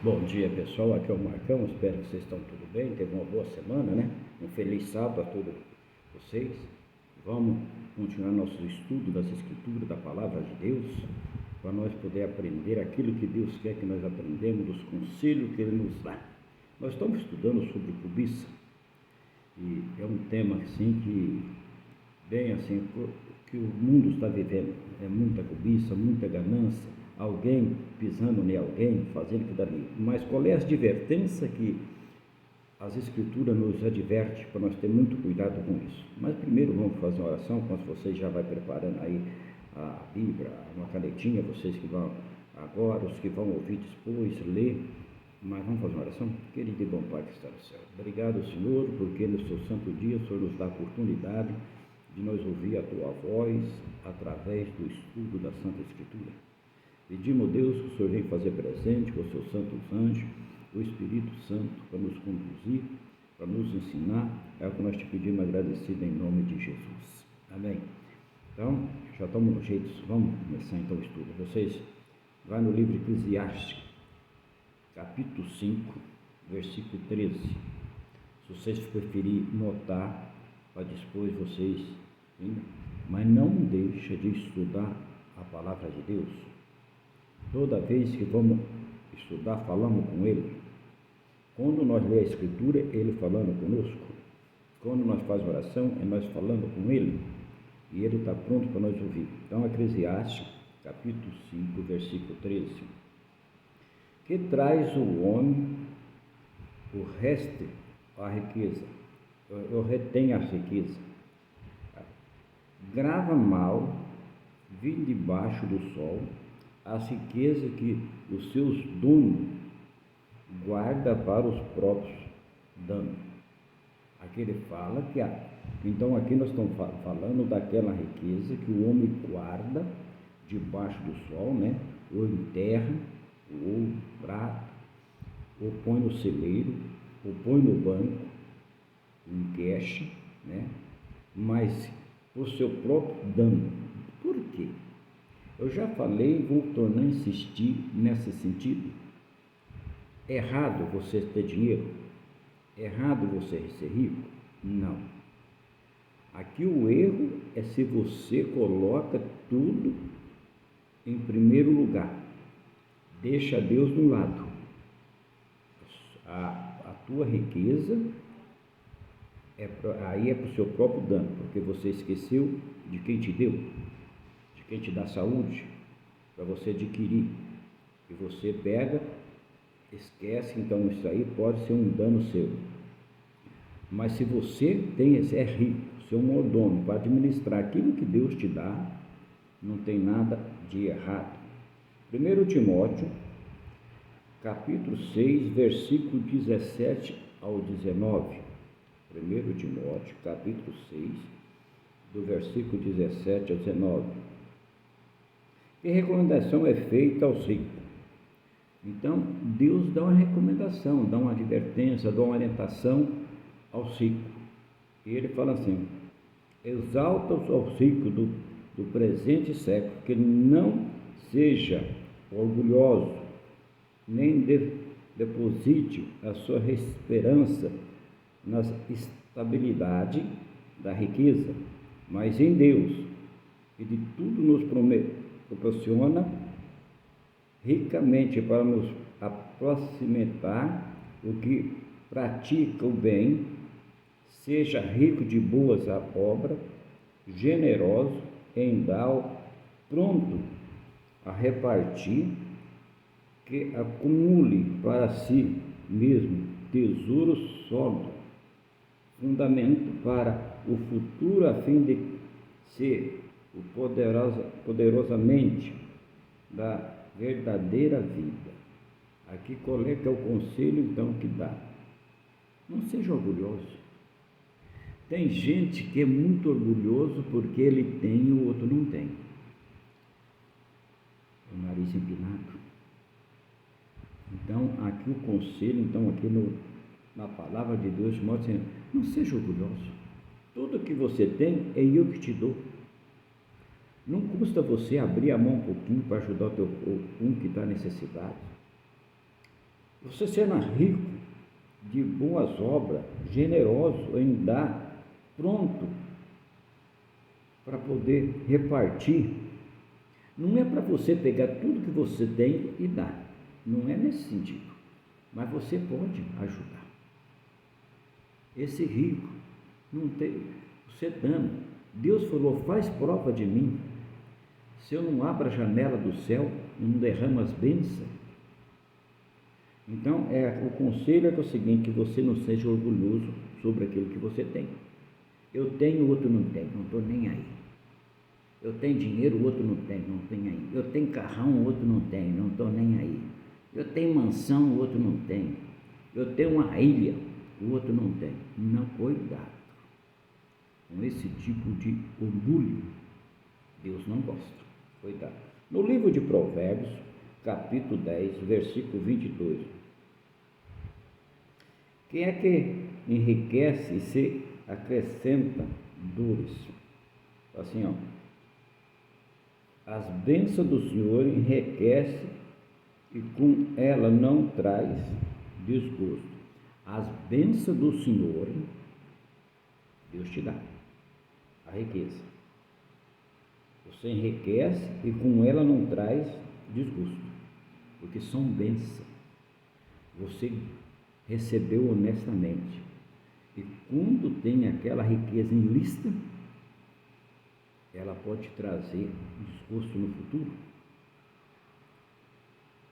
Bom dia, pessoal, aqui é o Marcão, espero que vocês estão tudo bem, teve uma boa semana, né? Um feliz sábado a todos vocês. Vamos continuar nosso estudo das Escrituras, da Palavra de Deus, para nós poder aprender aquilo que Deus quer que nós aprendemos, dos conselhos que Ele nos dá. Nós estamos estudando sobre cobiça, e é um tema assim que, bem assim, que o mundo está vivendo, é muita cobiça, muita ganância, alguém pisando em alguém, fazendo que dali. Mas qual é a advertência que as Escrituras nos adverte para nós ter muito cuidado com isso? Mas primeiro vamos fazer uma oração, quando vocês já vai preparando aí a Bíblia, uma canetinha, vocês que vão agora, os que vão ouvir depois, ler. Mas vamos fazer uma oração? Querido e bom Pai que está no céu, obrigado, Senhor, porque no seu santo dia o Senhor nos dá a oportunidade de nós ouvir a Tua voz através do estudo da Santa Escritura. Pedimos, Deus, que o Senhor venha fazer presente com os seus santos anjos, o Espírito Santo, para nos conduzir, para nos ensinar. É o que nós te pedimos agradecido em nome de Jesus. Amém. Então, já estamos no jeito, vamos começar então o estudo. Vocês vão no livro Eclesiastes, capítulo 5, versículo 13. Se vocês preferirem notar, para depois vocês, mas não deixa de estudar a palavra de Deus. Toda vez que vamos estudar, falamos com Ele. Quando nós lemos a Escritura, Ele falando conosco. Quando nós fazemos oração, é nós falando com Ele. E Ele está pronto para nós ouvir. Então, Eclesiastes, capítulo 5, versículo 13. Que traz o homem o resto, a riqueza, ou retém a riqueza. Grava mal, vem debaixo do sol, as riquezas que os seus donos guarda para os próprios danos. Aqui ele fala que então aqui nós estamos falando daquela riqueza que o homem guarda debaixo do sol, né? Ou enterra, ou prata, ou põe no celeiro, ou põe no banco, em cash, né? Mas por seu próprio dano. Por quê? Eu já falei e vou tornar a insistir nesse sentido. Errado você ter dinheiro? Errado você ser rico? Não. Aqui o erro é se você coloca tudo em primeiro lugar. Deixa Deus do lado. A tua riqueza aí é para o seu próprio dano, porque você esqueceu de quem te deu, de quem te dá saúde, para você adquirir. E você pega, esquece, então isso aí pode ser um dano seu. Mas se você é rico, você é um mordomo para administrar aquilo que Deus te dá, não tem nada de errado. 1 Timóteo, capítulo 6, versículo 17 ao 19. 1 Timóteo, capítulo 6, do versículo 17 ao 19. Que recomendação é feita aos ricos? Então, Deus dá uma recomendação, dá uma advertência, dá uma orientação aos ricos. E ele fala assim: exalta os ricos do presente século, que não seja orgulhoso, nem deposite a sua esperança na estabilidade da riqueza, mas em Deus, que de tudo nos proporciona ricamente para nos aproximar o que pratica o bem, seja rico de boas obras, generoso em dar, pronto a repartir, que acumule para si mesmo tesouro sólido, fundamento para o futuro, a fim de ser o poderosamente da verdadeira vida. Aqui qual é que é o conselho então que dá? Não seja orgulhoso. Tem gente que é muito orgulhoso porque ele tem e o outro não tem. O nariz empinado. Então, aqui o conselho, então aqui na palavra de Deus, mostra assim, não seja orgulhoso. Tudo que você tem é eu que te dou. Não custa você abrir a mão um pouquinho para ajudar um que está necessitado. Você será rico de boas obras, generoso em dar, pronto para poder repartir. Não é para você pegar tudo que você tem e dar, não é nesse sentido, mas você pode ajudar. Esse rico não tem, você dando, Deus falou, faz prova de mim, se eu não abro a janela do céu e não derramo as bênçãos. Então, o conselho é o seguinte, que você não seja orgulhoso sobre aquilo que você tem. Eu tenho, o outro não tem, não estou nem aí. Eu tenho dinheiro, o outro não tem, não tem aí. Eu tenho carrão, o outro não tem, não estou nem aí. Eu tenho mansão, o outro não tem. Eu tenho uma ilha, o outro não tem. Não, cuidado com esse tipo de orgulho. Deus não gosta. Cuidado. No livro de Provérbios, capítulo 10, versículo 22. Quem é que enriquece e se acrescenta dores? Assim, ó. As bênçãos do Senhor enriquece e com ela não traz desgosto. As bênçãos do Senhor, Deus te dá a riqueza. Você enriquece e com ela não traz desgosto, porque são bênçãos. Você recebeu honestamente. E quando tem aquela riqueza ilícita, ela pode trazer desgosto no futuro.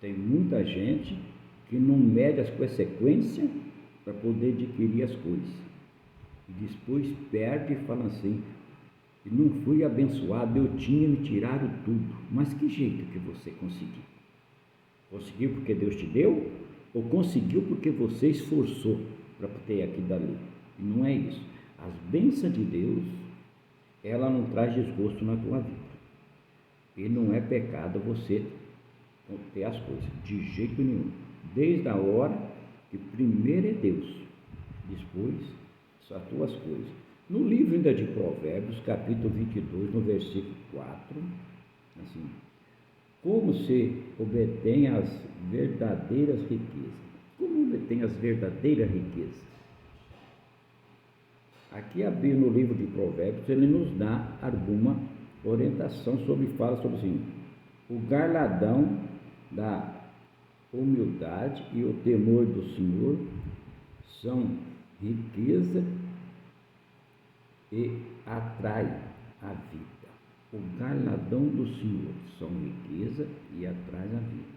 Tem muita gente que não mede as consequências para poder adquirir as coisas. E depois perde e fala assim, não fui abençoado, eu tinha, me tiraram tudo. Mas que jeito que você conseguiu? Conseguiu porque Deus te deu? Ou conseguiu porque você esforçou para ter aqui dali? E não é isso. As bênçãos de Deus, ela não traz desgosto na tua vida. E não é pecado você ter as coisas, de jeito nenhum. Desde a hora que primeiro é Deus, depois são as tuas coisas. No livro ainda de Provérbios, capítulo 22, no versículo 4, assim, como se obtém as verdadeiras riquezas? Como obtém as verdadeiras riquezas? Aqui no livro de Provérbios, ele nos dá alguma orientação fala sobre assim, o galardão da humildade e o temor do Senhor são riqueza e atrai a vida. O galardão do Senhor são riqueza e atrai a vida.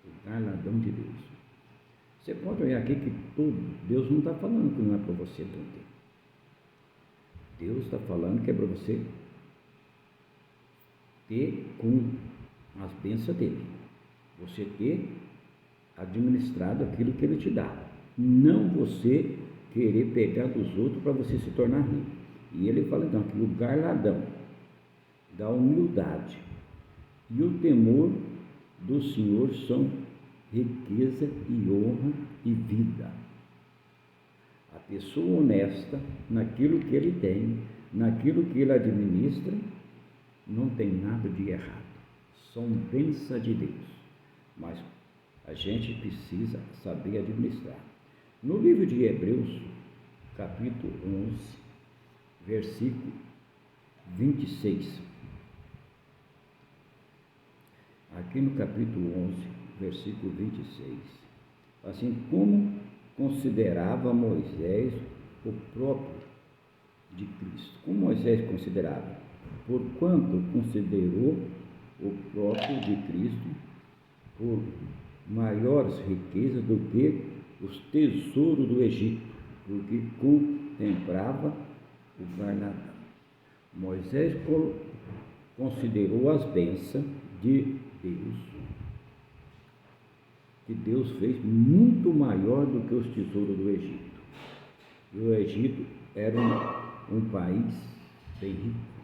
O galardão de Deus. Você pode olhar aqui que Deus não está falando que não é para você não ter. Deus está falando que é para você ter com as bênçãos dele. Você ter administrado aquilo que ele te dá. Não você querer pegar dos outros para você se tornar rico. E ele fala então que o galardão da humildade e o temor do Senhor são riqueza e honra e vida. A pessoa honesta naquilo que ele tem, naquilo que ele administra, não tem nada de errado. São bênçãos de Deus. Mas a gente precisa saber administrar. No livro de Hebreus, capítulo 11, versículo 26. Aqui no capítulo 11, versículo 26. Assim como considerava Moisés o próprio de Cristo. Como Moisés considerava? Porquanto considerou o próprio de Cristo por maiores riquezas do que os tesouros do Egito, porque contemplava o galardão. Moisés considerou as bênçãos de Deus, que Deus fez muito maior do que os tesouros do Egito. E o Egito era um país bem rico.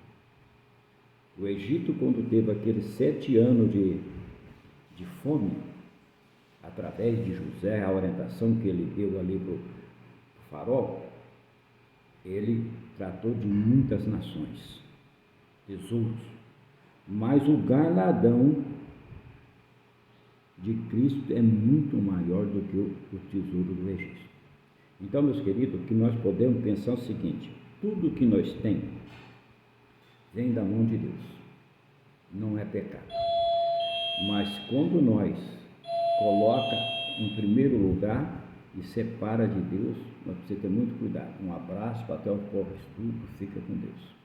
O Egito, quando teve aqueles 7 anos de fome, através de José, a orientação que ele deu ali para o faraó, ele tratou de muitas nações, tesouros, mas o galardão de Cristo é muito maior do que o tesouro do Egito. Então, meus queridos, que nós podemos pensar o seguinte: tudo que nós temos vem da mão de Deus, não é pecado. Mas quando nós coloca em primeiro lugar e separa de Deus, nós precisamos ter muito cuidado. Um abraço, até o próximo estudo, fica com Deus.